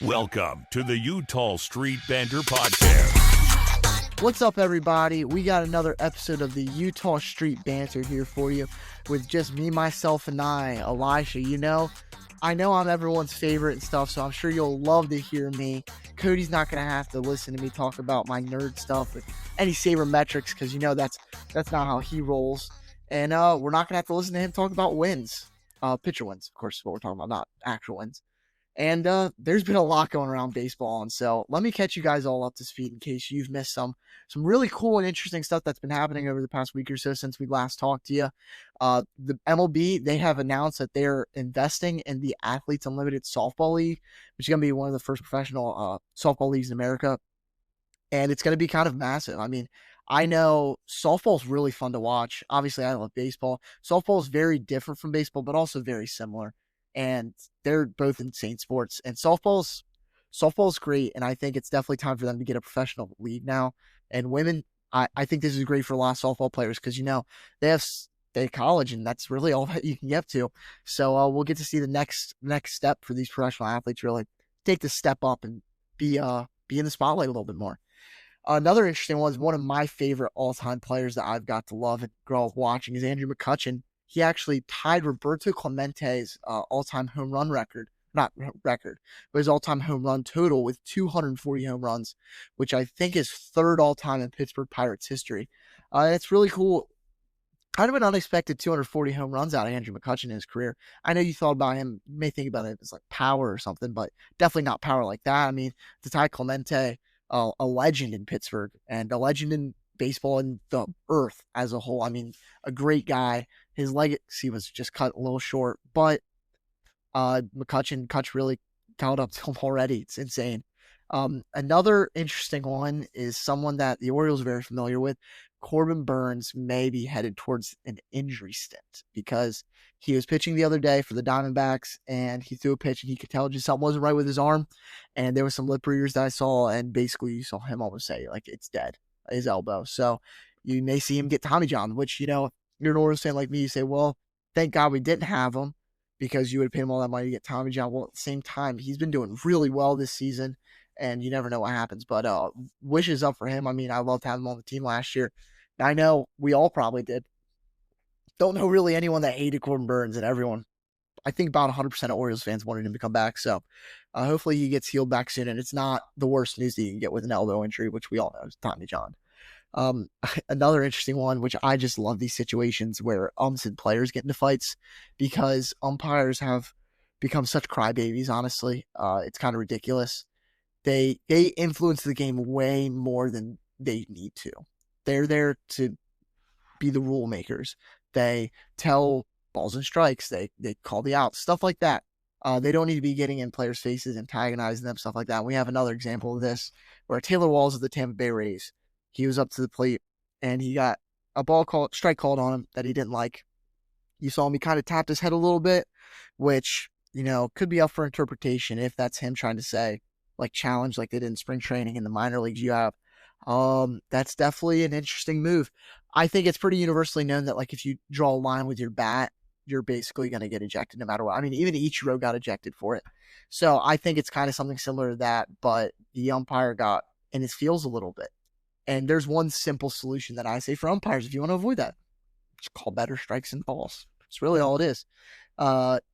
Welcome to the Eutaw Street Banter Podcast. What's up, everybody? We got another episode of the Eutaw Street Banter here for you with just me, myself, and I, Elisha. I know I'm everyone's favorite and stuff, so I'm sure you'll love to hear me. Cody's not going to have to listen to me talk about my nerd stuff with any sabermetrics because, that's not how he rolls. And we're not going to have to listen to him talk about wins. Pitcher wins, of course, is what we're talking about, not actual wins. And there's been a lot going around baseball, and so let me catch you guys all up to speed in case you've missed some really cool and interesting stuff that's been happening over the past week or so since we last talked to you. The MLB, they have announced that they're investing in the Athletes Unlimited Softball League, which is going to be one of the first professional softball leagues in America, and it's going to be kind of massive. I mean, I know softball is really fun to watch. Obviously, I love baseball. Softball is very different from baseball, but also very similar. And they're both insane sports. And softball's great, and I think it's definitely time for them to get a professional league now. And women, I think this is great for a lot of softball players because, they have college, and that's really all that you can get to. So we'll get to see the next step for these professional athletes really take the step up and be in the spotlight a little bit more. Another interesting one is one of my favorite all-time players that I've got to love and grow up watching is Andrew McCutchen. He actually tied Roberto Clemente's all-time home run record, but his all-time home run total with 240 home runs, which I think is third all-time in Pittsburgh Pirates history. It's really cool. Kind of an unexpected 240 home runs out of Andrew McCutchen in his career. I know you thought about him, you may think about it as like power or something, but definitely not power like that. I mean, to tie Clemente, a legend in Pittsburgh and a legend in baseball and the earth as a whole. I mean, a great guy. His legacy was just cut a little short, but McCutchen really caught up to him already. It's insane. Another interesting one is someone that the Orioles are very familiar with. Corbin Burnes may be headed towards an injury stint because he was pitching the other day for the Diamondbacks and he threw a pitch and he could tell just something wasn't right with his arm. And there was some lip readers that I saw, and basically you saw him almost say, like, it's dead, his elbow. So you may see him get Tommy John, which, you're an Orioles fan like me, you say, well, thank God we didn't have him because you would have paid him all that money to get Tommy John. Well, at the same time, he's been doing really well this season, and you never know what happens. But wishes up for him. I mean, I loved having him on the team last year. I know we all probably did. Don't know really anyone that hated Corbin Burnes, and everyone, I think about 100% of Orioles fans wanted him to come back. So hopefully he gets healed back soon, and it's not the worst news that you can get with an elbow injury, which we all know is Tommy John. Another interesting one, which I just love these situations where umps and players get into fights because umpires have become such crybabies, honestly. It's kind of ridiculous. They influence the game way more than they need to. They're there to be the rule makers. They tell balls and strikes. They call the outs, stuff like that. They don't need to be getting in players' faces, antagonizing them, stuff like that. We have another example of this where Taylor Walls of the Tampa Bay Rays, he was up to the plate and he got a strike called on him that he didn't like. You saw him, he kind of tapped his head a little bit, which, could be up for interpretation if that's him trying to say, like, challenge like they did in spring training in the minor leagues you have. That's definitely an interesting move. I think it's pretty universally known that, like, if you draw a line with your bat, you're basically going to get ejected no matter what. I mean, even Ichiro got ejected for it. So I think it's kind of something similar to that, but the umpire got in his feels a little bit. And there's one simple solution that I say for umpires if you want to avoid that. Just call better strikes and balls. It's really all it is.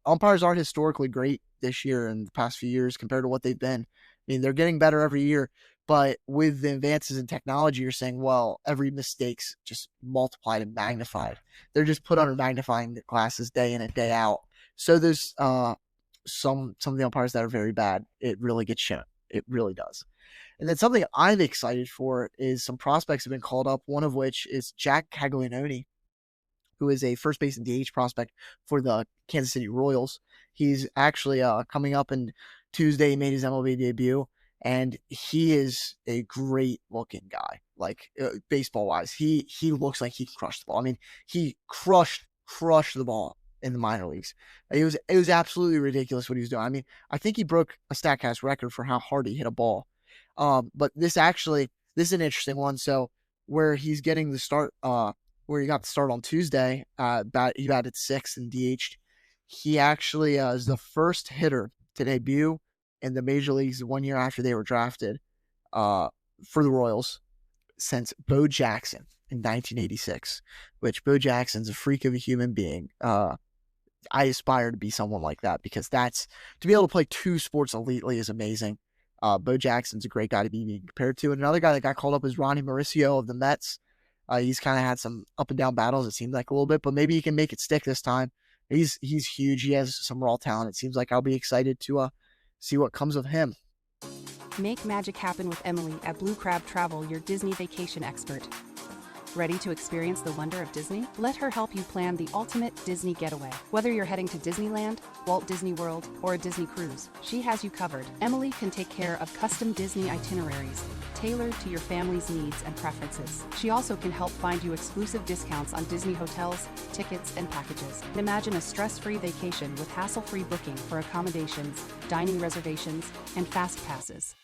Umpires aren't historically great this year and the past few years compared to what they've been. I mean, they're getting better every year. But with the advances in technology, you're saying, well, every mistake's just multiplied and magnified. They're just put under magnifying glasses day in and day out. So there's some of the umpires that are very bad. It really gets shown. It really does. And then something I'm excited for is some prospects have been called up, one of which is Jack Caglianone, who is a first base and DH prospect for the Kansas City Royals. He's actually coming up in Tuesday. He made his MLB debut. And he is a great looking guy, like baseball wise. He looks like he can crush the ball. I mean, he crushed the ball in the minor leagues. It was absolutely ridiculous what he was doing. I mean, I think he broke a Statcast record for how hard he hit a ball. But this is an interesting one. So where he's getting the start, where he got the start on Tuesday, he batted sixth and DH'd. He actually is the first hitter to debut in the major leagues 1 year after they were drafted for the Royals since Bo Jackson in 1986, which Bo Jackson's a freak of a human being. I aspire to be someone like that, because that's, to be able to play two sports elitely is amazing. Bo Jackson's a great guy to be being compared to. And another guy that got called up is Ronnie Mauricio of the Mets. He's kind of had some up and down battles, it seems like, a little bit, but maybe he can make it stick this time. He's huge. He has some raw talent. It seems like I'll be excited to see what comes of him. Make magic happen with Emily at Blue Crab Travel, your Disney vacation expert. Ready to experience the wonder of Disney? Let her help you plan the ultimate Disney getaway. Whether you're heading to Disneyland, Walt Disney World, or a Disney cruise, she has you covered. Emily can take care of custom Disney itineraries, tailored to your family's needs and preferences. She also can help find you exclusive discounts on Disney hotels, tickets, and packages. Imagine a stress-free vacation with hassle-free booking for accommodations, dining reservations, and fast passes.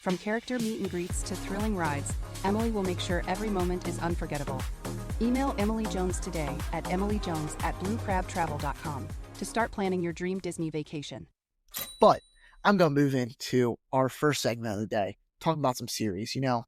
From character meet and greets to thrilling rides, Emily will make sure every moment is unforgettable. Email Emily Jones today at emilyjones@bluecrabtravel.com to start planning your dream Disney vacation. But I'm going to move into our first segment of the day, talking about some series. You know,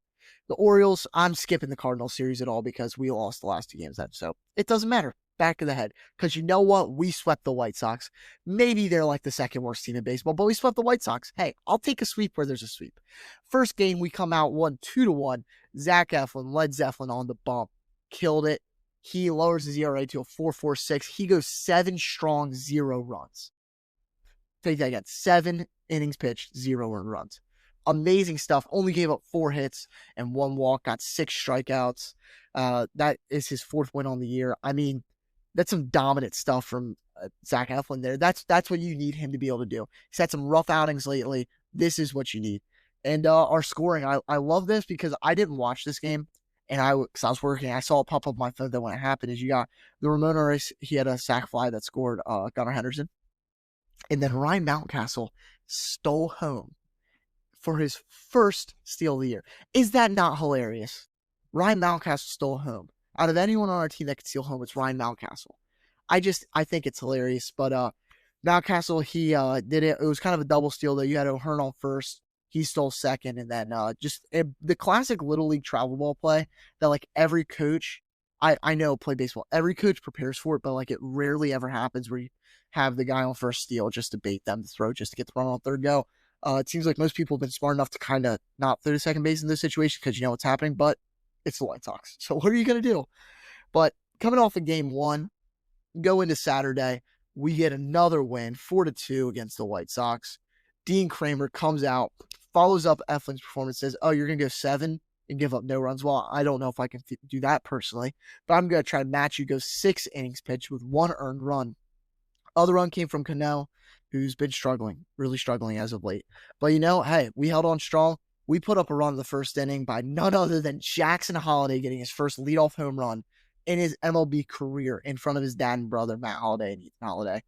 the Orioles, I'm skipping the Cardinals series at all because we lost the last two games. So it doesn't matter. Back of the head. Because you know what? We swept the White Sox. Maybe they're like the second worst team in baseball, but we swept the White Sox. Hey, I'll take a sweep where there's a sweep. First game, we come out 2-1. Zach Eflin, Led Zeppelin on the bump. Killed it. He lowers his ERA to a 4.46. He goes 7 strong, 0 runs. Take that again. 7 innings pitched, 0 earned runs. Amazing stuff. Only gave up 4 hits and 1 walk. Got 6 strikeouts. That is his 4th win on the year. I mean, that's some dominant stuff from Zach Eflin there. That's what you need him to be able to do. He's had some rough outings lately. This is what you need. And our scoring, I love this because I didn't watch this game, and because I was working, I saw it pop up on my phone that when it happened is you got the Ramon race. He had a sac fly that scored Gunnar Henderson. And then Ryan Mountcastle stole home for his first steal of the year. Is that not hilarious? Ryan Mountcastle stole home. Out of anyone on our team that could steal home, it's Ryan Mountcastle. I think it's hilarious. But Mountcastle, he did it. It was kind of a double steal, though. You had O'Hearn on first. He stole second. And then the classic Little League travel ball play that, like, every coach, I know play baseball. Every coach prepares for it, but, like, it rarely ever happens where you have the guy on first steal just to bait them to throw, just to get the run on third go. It seems like most people have been smart enough to kind of not throw to second base in this situation because you know what's happening, but it's the White Sox. So what are you going to do? But coming off of game 1, go into Saturday, we get another win, 4-2 against the White Sox. Dean Kramer comes out, follows up Eflin's performance, says, oh, you're going to go 7 and give up no runs. Well, I don't know if I can do that personally, but I'm going to try to match you. Go 6 innings pitched with 1 earned run. Other run came from Cano, who's been struggling, really struggling as of late. But, you know, hey, we held on strong. We put up a run in the first inning by none other than Jackson Holliday getting his first leadoff home run in his MLB career in front of his dad and brother, Matt Holliday and Ethan Holliday.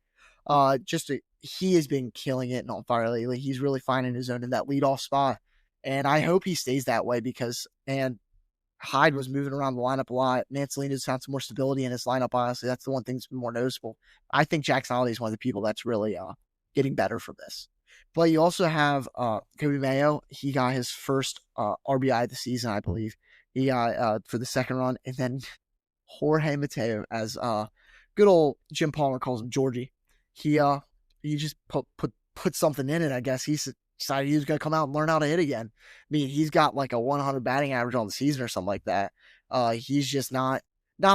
He has been killing it and on fire lately. He's really finding his own in that leadoff spot. And I hope he stays that way because, man, Hyde was moving around the lineup a lot. Mancelina's found some more stability in his lineup, honestly. That's the one thing that's been more noticeable. I think Jackson Holliday is one of the people that's really getting better from this. But you also have Kobe Mayo. He got his first RBI of the season, I believe. He got for the second run. And then Jorge Mateo, as good old Jim Palmer calls him, Georgie. He just put something in it, I guess. He decided he was going to come out and learn how to hit again. I mean, he's got like a 100 batting average on the season or something like that. He's just not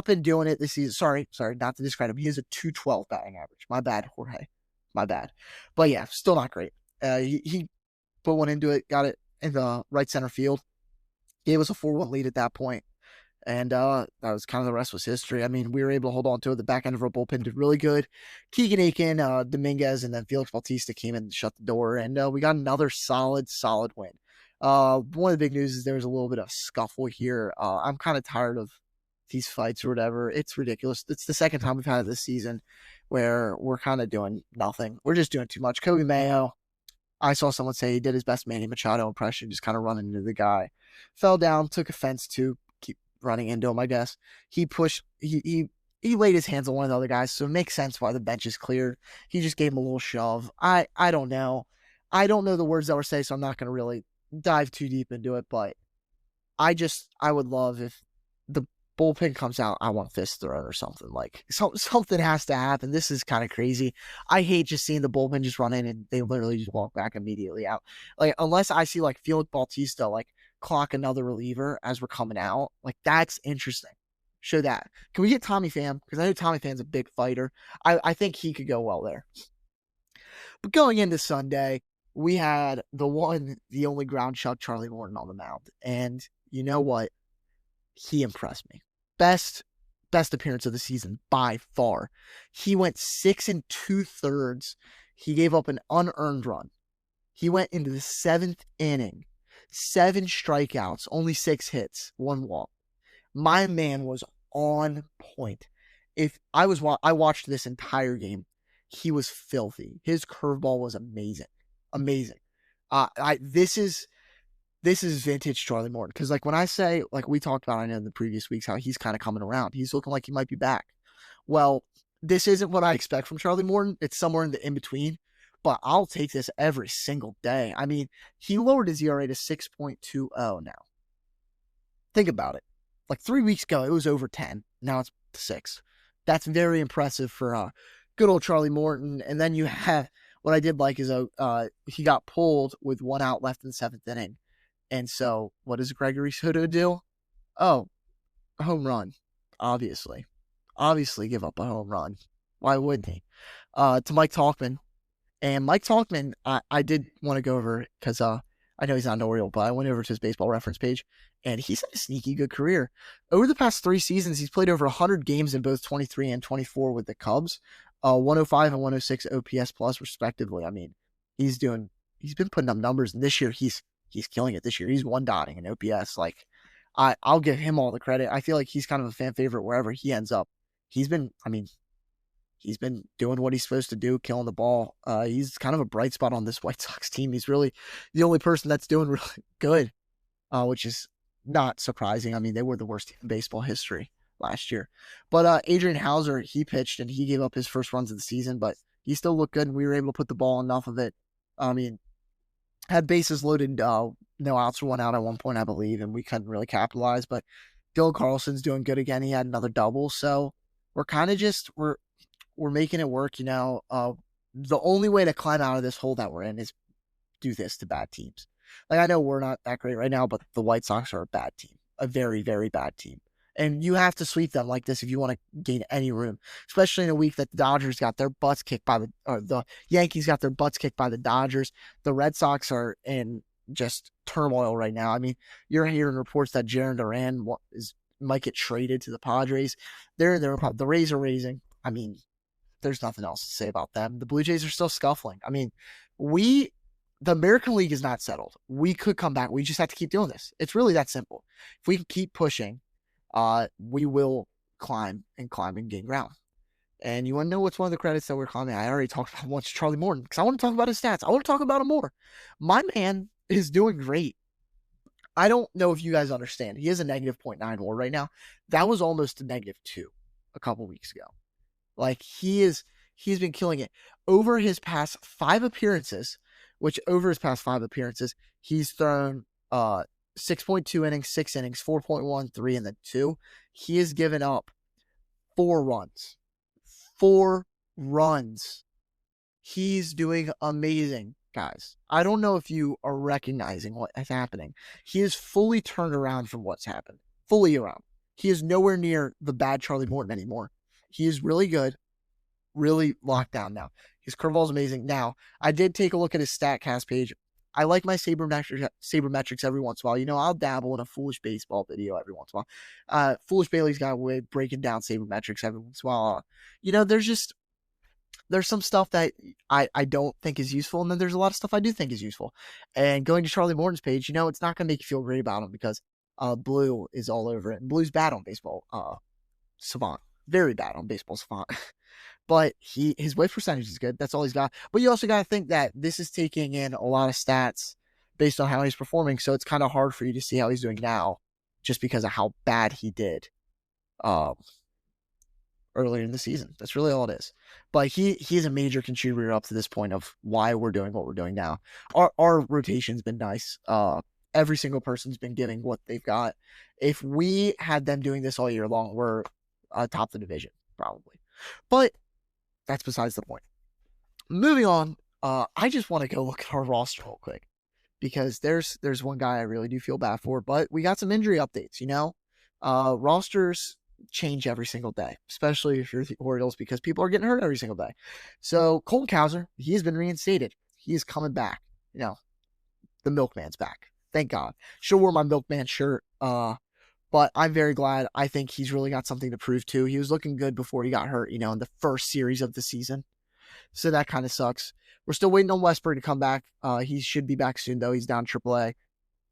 been doing it this season. Sorry, not to discredit him. He has a 212 batting average. My bad, Jorge. My bad. But yeah, still not great. He put one into it, got it in the right center field. Gave us a 4-1 lead at that point. And that was kind of the rest was history. I mean, we were able to hold on to it. The back end of our bullpen did really good. Keegan Aiken, Dominguez, and then Felix Bautista came in and shut the door. And we got another solid win. One of the big news is there was a little bit of scuffle here. I'm kind of tired of these fights or whatever. It's ridiculous. It's the second time we've had it this season where we're kind of doing nothing. We're just doing too much. Kobe Mayo, I saw someone say he did his best Manny Machado impression, just kind of running into the guy. Fell down, took offense to keep running into him, I guess. He laid his hands on one of the other guys, so it makes sense why the bench is cleared. He just gave him a little shove. I don't know. I don't know the words that were said, so I'm not going to really dive too deep into it, but I would love if the bullpen comes out, I want fist thrown or something. Like, something has to happen. This is kind of crazy. I hate just seeing the bullpen just run in and they literally just walk back immediately out. Like, unless I see, like, Felix Bautista, like, clock another reliever as we're coming out. Like, that's interesting. Show that. Can we get Tommy Pham? Because I know Tommy Pham's a big fighter. I think he could go well there. But going into Sunday, we had the only ground chuck, Charlie Morton, on the mound. And you know what? He impressed me. Best appearance of the season by far. He went 6 2/3. He gave up an unearned run. He went into the 7th inning, 7 strikeouts, only 6 hits, 1 walk. My man was on point. I watched this entire game, he was filthy. His curveball was amazing. This is vintage Charlie Morton. Because, like, when I say, like we talked about, I know in the previous weeks, how he's kind of coming around. He's looking like he might be back. Well, this isn't what I expect from Charlie Morton. It's somewhere in the in-between. But I'll take this every single day. I mean, he lowered his ERA to 6.20 now. Think about it. Like 3 weeks ago, it was over 10. Now it's 6. That's very impressive for good old Charlie Morton. And then you have, what I did like is he got pulled with 1 out left in the 7th inning. And so what does Gregory Soto do? Oh, a home run. Obviously give up a home run. Why wouldn't he? To Mike Talkman. And Mike Talkman, I did want to go over, because I know he's not an Oriole, but I went over to his baseball reference page, and he's had a sneaky good career. Over the past 3 seasons, he's played over 100 games in both 23 and 24 with the Cubs, 105 and 106 OPS plus, respectively. I mean, he's been putting up numbers, and this year he's killing it. This year he's 1-dotting in OPS. Like, I'll give him all the credit. I feel like he's kind of a fan favorite wherever he ends up. He's been doing what he's supposed to do, killing the ball. He's kind of a bright spot on this White Sox team. He's really the only person that's doing really good, which is not surprising. I mean, they were the worst team in baseball history last year. But Adrian Hauser, he pitched, and he gave up his first runs of the season, but he still looked good, and we were able to put the ball enough of it. I mean, had bases loaded, no outs or 1 out at one point, I believe, and we couldn't really capitalize. But Dylan Carlson's doing good again. He had another double, so we're kind of just we're making it work, you know. The only way to climb out of this hole that we're in is do this to bad teams. Like, I know we're not that great right now, but the White Sox are a bad team, a very, very bad team. And you have to sweep them like this if you want to gain any room, especially in a week that the Dodgers got their butts kicked by the Yankees got their butts kicked by the Dodgers. The Red Sox are in just turmoil right now. I mean, you're hearing reports that Jarren Duran might get traded to the Padres. The Rays are raising. I mean, there's nothing else to say about them. The Blue Jays are still scuffling. I mean, the American League is not settled. We could come back. We just have to keep doing this. It's really that simple. If we can keep pushing, we will climb and gain ground. And you want to know what's one of the credits that we're climbing? I already talked about once Charlie Morton, because I want to talk about his stats. I want to talk about him more. My man is doing great. I don't know if you guys understand. He has a negative 0.9 WAR right now. That was almost a -2 a couple weeks ago. Like, he's been killing it. Over his past 5 appearances, he's thrown 6.2 innings, 6 innings, 4.1, 3, and then 2. He has given up 4 runs. 4 runs. He's doing amazing, guys. I don't know if you are recognizing what is happening. He is fully turned around from what's happened. Fully around. He is nowhere near the bad Charlie Morton anymore. He is really good, really locked down now. His curveball is amazing. Now, I did take a look at his StatCast page. I like my sabermetrics every once in a while. You know, I'll dabble in a Foolish Baseball video every once in a while. Foolish Bailey's got a way of breaking down sabermetrics every once in a while. You know, there's some stuff that I don't think is useful, and then there's a lot of stuff I do think is useful. And going to Charlie Morton's page, you know, it's not going to make you feel great about him, because Blue is all over it. And Blue's bad on Baseball Savant. Very bad on Baseball Savant. But his whiff percentage is good. That's all he's got. But you also got to think that this is taking in a lot of stats based on how he's performing. So it's kind of hard for you to see how he's doing now, just because of how bad he did earlier in the season. That's really all it is. But he's a major contributor up to this point of why we're doing what we're doing now. Our rotation's been nice. Every single person's been giving what they've got. If we had them doing this all year long, we're top the division, probably. But that's besides the point. Moving on, I just want to go look at our roster real quick because there's one guy I really do feel bad for, but we got some injury updates, Rosters change every single day, especially if you're the Orioles, because people are getting hurt every single day. So Colton Cowser, he has been reinstated. He is coming back. The milkman's back. Thank God. Sure wore my milkman shirt, but I'm very glad. I think he's really got something to prove too. He was looking good before he got hurt, in the first series of the season. So that kind of sucks. We're still waiting on Westburg to come back. He should be back soon, though. He's down AAA.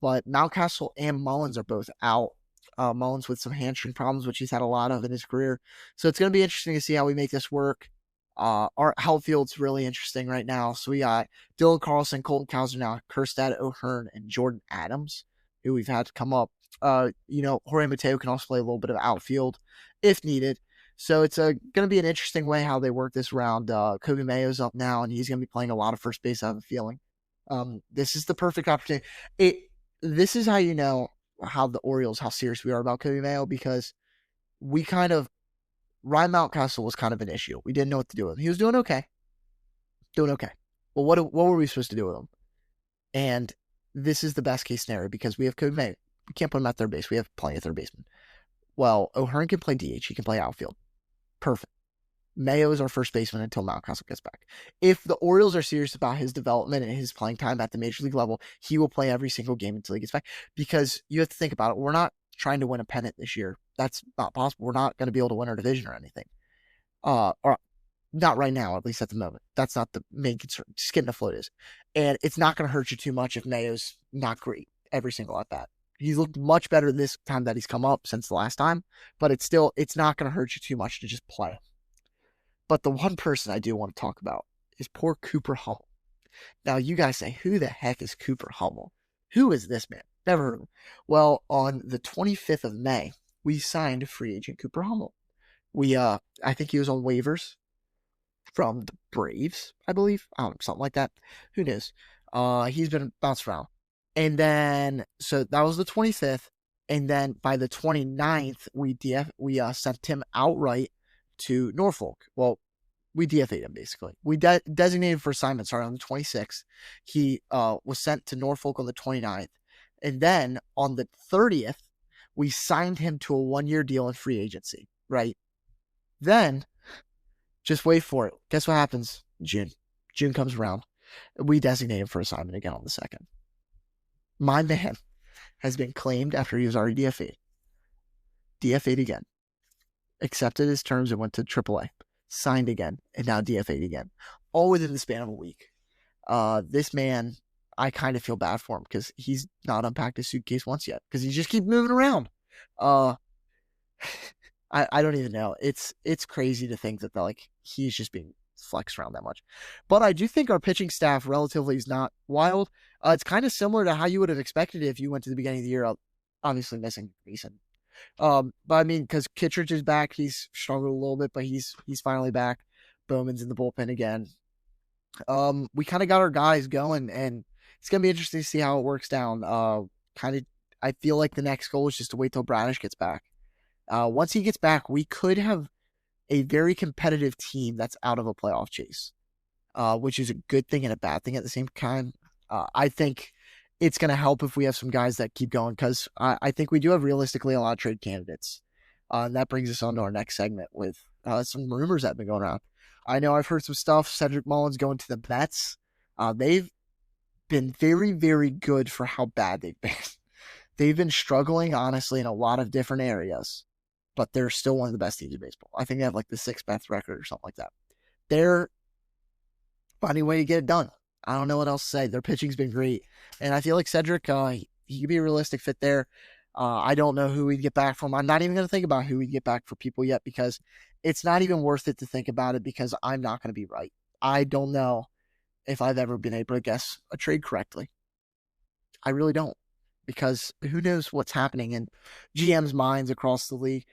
But Mountcastle and Mullins are both out. Mullins with some hamstring problems, which he's had a lot of in his career. So it's going to be interesting to see how we make this work. Our outfield's really interesting right now. So we got Dylan Carlson, Colton Cowser now, Kerstad O'Hearn, and Jordan Adams, who we've had to come up. Jorge Mateo can also play a little bit of outfield if needed. So it's going to be an interesting way how they work this round. Kobe Mayo's up now, and he's going to be playing a lot of first base, I have a feeling. This is the perfect opportunity. This is how you know how serious we are about Kobe Mayo, because Ryan Mountcastle was kind of an issue. We didn't know what to do with him. He was doing okay. Well, what were we supposed to do with him? And this is the best case scenario because we have Kobe Mayo. We can't put him at third base. We have plenty of third basemen. Well, O'Hearn can play DH. He can play outfield. Perfect. Mayo is our first baseman until Mountcastle gets back. If the Orioles are serious about his development and his playing time at the major league level, he will play every single game until he gets back. Because you have to think about it. We're not trying to win a pennant this year. That's not possible. We're not going to be able to win our division or anything. Or not right now, at least at the moment. That's not the main concern. Just getting afloat is. And it's not going to hurt you too much if Mayo's not great every single at bat. He's looked much better this time that he's come up since the last time, but it's not going to hurt you too much to just play. But the one person I do want to talk about is poor Cooper Hummel. Now, you guys say, who the heck is Cooper Hummel? Who is this man? Never heard of him. Well, on the 25th of May, we signed free agent Cooper Hummel. I think he was on waivers from the Braves, I believe. I don't know, something like that. Who knows? He's been bounced around. And then, so that was the 25th. And then by the 29th, we sent him outright to Norfolk. Well, we DFA'd him, basically. We designated for assignment starting on the 26th. He was sent to Norfolk on the 29th. And then on the 30th, we signed him to a 1-year deal in free agency, right? Then, just wait for it. Guess what happens? June comes around. We designate him for assignment again on the 2nd. My man has been claimed after he was already DFA'd. DFA'd again. Accepted his terms and went to AAA. Signed again. And now DFA'd again. All within the span of a week. This man, I kind of feel bad for him because he's not unpacked his suitcase once yet. Because he just keeps moving around. I don't even know. It's crazy to think that he's just being flexed around that much. But I do think our pitching staff relatively is not wild. It's kind of similar to how you would have expected it if you went to the beginning of the year, obviously missing Mason. But I mean, because Kittredge is back, he's struggled a little bit, but he's finally back. Bowman's in the bullpen again. We kind of got our guys going, and it's gonna be interesting to see how it works down. I feel like the next goal is just to wait till Bradish gets back. Once he gets back, we could have a very competitive team that's out of a playoff chase, which is a good thing and a bad thing at the same time. I think it's going to help if we have some guys that keep going because I think we do have realistically a lot of trade candidates. And that brings us on to our next segment with some rumors that have been going around. I know I've heard some stuff. Cedric Mullins going to the Mets. They've been very, very good for how bad they've been. They've been struggling, honestly, in a lot of different areas, but they're still one of the best teams in baseball. I think they have the 6th best record or something like that. They're finding a way to get it done. I don't know what else to say. Their pitching's been great. And I feel like Cedric, he could be a realistic fit there. I don't know who we'd get back from. I'm not even going to think about who we'd get back for people yet because it's not even worth it to think about it because I'm not going to be right. I don't know if I've ever been able to guess a trade correctly. I really don't because who knows what's happening in GM's minds across the league.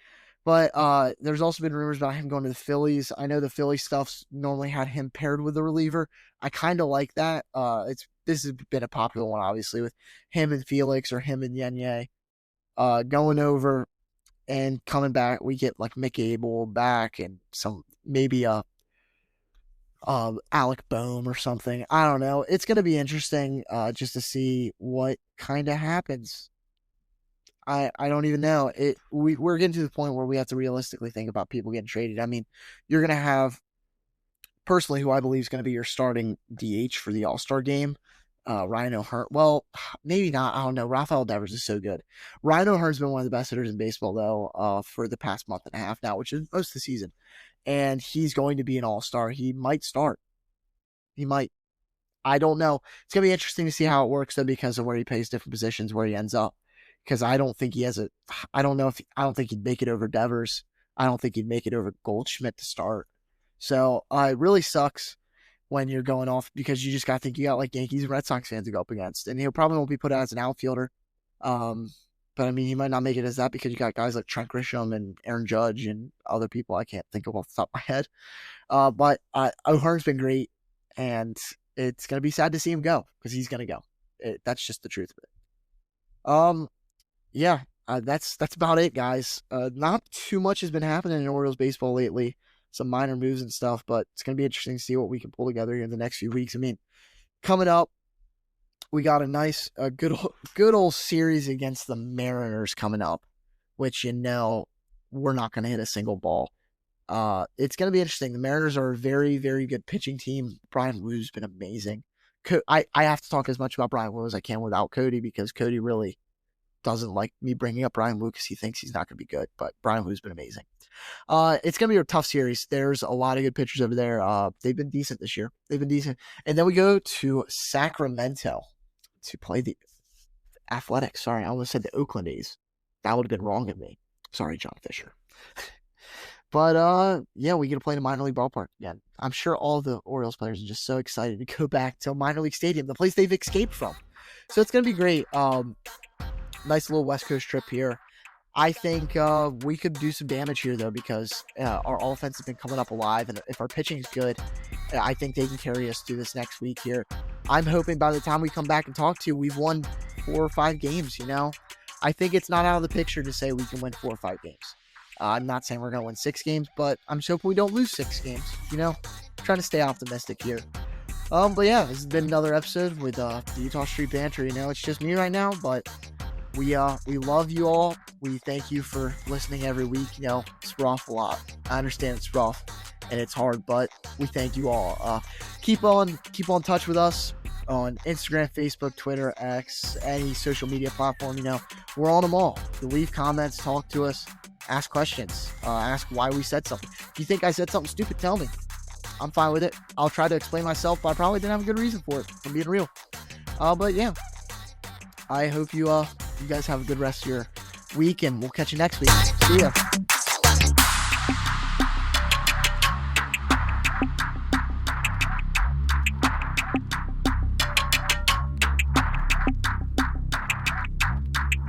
But there's also been rumors about him going to the Phillies. I know the Philly stuff's normally had him paired with a reliever. I kind of like that. This has been a popular one, obviously, with him and Felix or him and Yenye going over and coming back. We get like Mick Abel back and some maybe Alec Boehm or something. I don't know. It's going to be interesting just to see what kind of happens. I don't even know. We're getting to the point where we have to realistically think about people getting traded. I mean, you're going to have, personally, who I believe is going to be your starting DH for the All-Star game, Ryan O'Hearn. Well, maybe not. I don't know. Rafael Devers is so good. Ryan O'Hearn's been one of the best hitters in baseball, though, for the past month and a half now, which is most of the season. And he's going to be an all-star. He might start. He might. I don't know. It's going to be interesting to see how it works, though, because of where he plays different positions, where he ends up. Because I don't think he has I don't think he'd make it over Devers. I don't think he'd make it over Goldschmidt to start. So it really sucks when you're going off, because you just got to think you got like Yankees and Red Sox fans to go up against. And he'll probably won't be put out as an outfielder. But I mean, he might not make it as that because you got guys like Trent Grisham and Aaron Judge and other people I can't think of off the top of my head. But O'Hearn's been great, and it's going to be sad to see him go because he's going to go. That's just the truth of it. Yeah, that's about it, guys. Not too much has been happening in Orioles baseball lately. Some minor moves and stuff, but it's going to be interesting to see what we can pull together here in the next few weeks. I mean, coming up, we got a good old series against the Mariners coming up, which, we're not going to hit a single ball. It's going to be interesting. The Mariners are a very, very good pitching team. Brian Woo's been amazing. I have to talk as much about Brian Woo as I can without Cody, because Cody really doesn't like me bringing up Brian Woo because he thinks he's not going to be good, but Brian Woo's been amazing. It's going to be a tough series. There's a lot of good pitchers over there. They've been decent this year. And then we go to Sacramento to play the Athletics. Sorry, I almost said the Oakland A's. That would have been wrong of me. Sorry, John Fisher. But, yeah, we get to play in a minor league ballpark again. I'm sure all the Orioles players are just so excited to go back to a minor league stadium, the place they've escaped from. So it's going to be great. Nice little West Coast trip here. I think we could do some damage here, though, because our offense has been coming up alive, and if our pitching is good, I think they can carry us through this next week here. I'm hoping by the time we come back and talk to you, we've won 4 or 5 games, I think it's not out of the picture to say we can win 4 or 5 games. I'm not saying we're going to win 6 games, but I'm just hoping we don't lose 6 games, Trying to stay optimistic here. But yeah, this has been another episode with the Eutaw Street Banter. It's just me right now, but we love you all. We thank you for listening every week. It's rough a lot. I understand it's rough and it's hard, but we thank you all. Keep on touch with us on Instagram, Facebook, Twitter, X, any social media platform. We're on them all. You leave comments, talk to us, ask questions, ask why we said something. If you think I said something stupid, tell me. I'm fine with it. I'll try to explain myself, but I probably didn't have a good reason for it. I'm being real. But yeah, I hope you guys have a good rest of your week, and we'll catch you next week. See ya.